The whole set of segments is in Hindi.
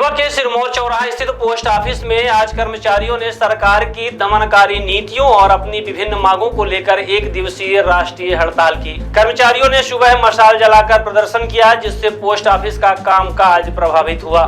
रीवा के सिरमौर चौराहा स्थित पोस्ट ऑफिस में आज कर्मचारियों ने सरकार की दमनकारी नीतियों और अपनी विभिन्न मांगों को लेकर एक दिवसीय राष्ट्रीय हड़ताल की। कर्मचारियों ने सुबह मशाल जलाकर प्रदर्शन किया, जिससे पोस्ट ऑफिस का कामकाज प्रभावित हुआ।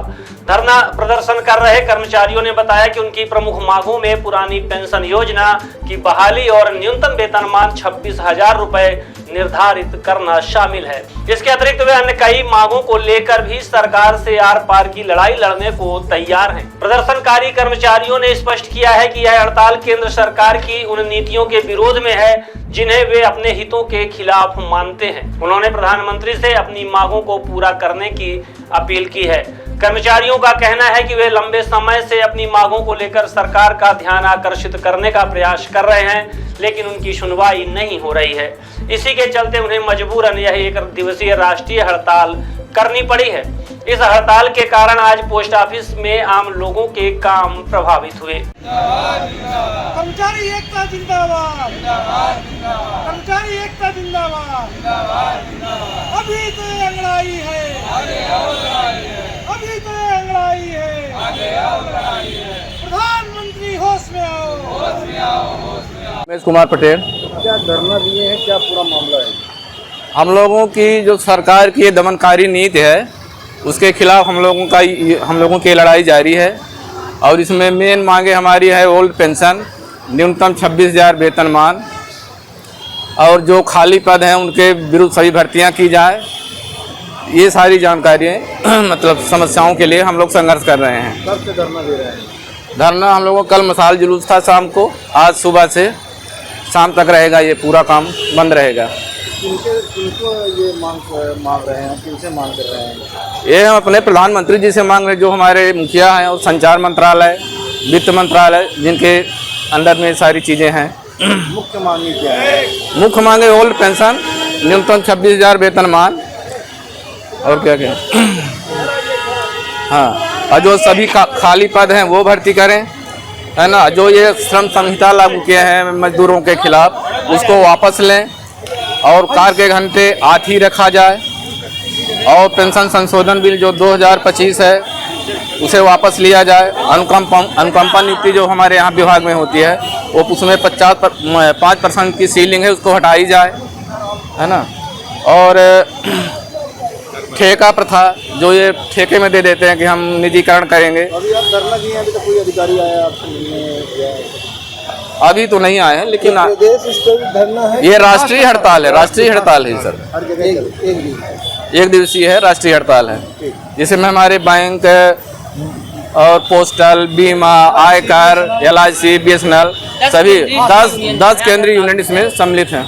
धरना प्रदर्शन कर रहे कर्मचारियों ने बताया कि उनकी प्रमुख मांगों में पुरानी पेंशन योजना की बहाली और न्यूनतम वेतनमान 26,000 रुपए निर्धारित करना शामिल है। इसके अतिरिक्त वे अन्य कई मांगों को लेकर भी सरकार से आर पार की लड़ाई लड़ने को तैयार हैं। प्रदर्शनकारी कर्मचारियों ने स्पष्ट किया है कि यह हड़ताल केंद्र सरकार की उन नीतियों के विरोध में है जिन्हें वे अपने हितों के खिलाफ मानते हैं। उन्होंने प्रधानमंत्री से अपनी मांगों को पूरा करने की अपील की है। कर्मचारियों का कहना है कि वे लंबे समय से अपनी मांगों को लेकर सरकार का ध्यान आकर्षित करने का प्रयास कर रहे हैं, लेकिन उनकी सुनवाई नहीं हो रही है। इसी के चलते उन्हें मजबूरन यह एक दिवसीय राष्ट्रीय हड़ताल करनी पड़ी है। इस हड़ताल के कारण आज पोस्ट ऑफिस में आम लोगों के काम प्रभावित हुए। कर्मचारी एकता जिंदाबाद, कर्मचारी एकता जिंदाबाद। अभी तो अंगड़ाई है, अभी तो अंगड़ाई है। प्रधानमंत्री होश में आओ, रमेश कुमार पटेल। क्या धरना दिए हैं, क्या पूरा मामला है? हम लोगों की जो सरकार की दमनकारी नीति है उसके खिलाफ हम लोगों की लड़ाई जारी है। और इसमें मेन मांगे हमारी है ओल्ड पेंशन, न्यूनतम 26,000 वेतनमान, और जो खाली पद हैं उनके विरुद्ध सभी भर्तियां की जाए। ये सारी जानकारियाँ मतलब समस्याओं के लिए हम लोग संघर्ष कर रहे हैं। कब से धरना दे रहे हैं? धरना हम लोगों का कल मशाल जुलूस था शाम को, आज सुबह से शाम तक रहेगा। ये पूरा काम बंद रहेगा। किनको ये मांग रहे हैं, किनसे मांग कर रहे हैं? ये हम अपने प्रधानमंत्री जी से मांग रहे हैं, जो हमारे मुखिया हैं, और संचार मंत्रालय, वित्त मंत्रालय, जिनके अंदर में सारी चीज़ें हैं। मुख्य मांगे क्या है? मुख्य मांगे ओल्ड पेंशन, न्यूनतम 26,000 वेतनमान, और क्या क्या हाँ, और जो सभी खाली पद हैं वो भर्ती करें, है ना। जो ये श्रम संहिता लागू किए हैं मजदूरों के खिलाफ, उसको वापस लें और कार के घंटे 8 ही रखा जाए। और पेंशन संशोधन बिल जो 2025 है उसे वापस लिया जाए। अनुकंपा नीति जो हमारे यहाँ विभाग में होती है वो उसमें 5% की सीलिंग है, उसको हटाई जाए, है ना। और ठेका प्रथा जो ये ठेके में दे देते हैं कि हम निजीकरण करेंगे। अभी आप धरना दिए हैं, अभी तो कोई अधिकारी आया आपसे मिलने? अभी तो नहीं आए हैं, लेकिन धरना है। ये राष्ट्रीय हड़ताल है, राष्ट्रीय हड़ताल है सर। हर जगह एक दिवसीय है, राष्ट्रीय हड़ताल है, जिसमें हमारे बैंक और पोस्टल, बीमा, आयकर, LIC, BSNL सभी 10 केंद्रीय यूनिट इसमें सम्मिलित हैं।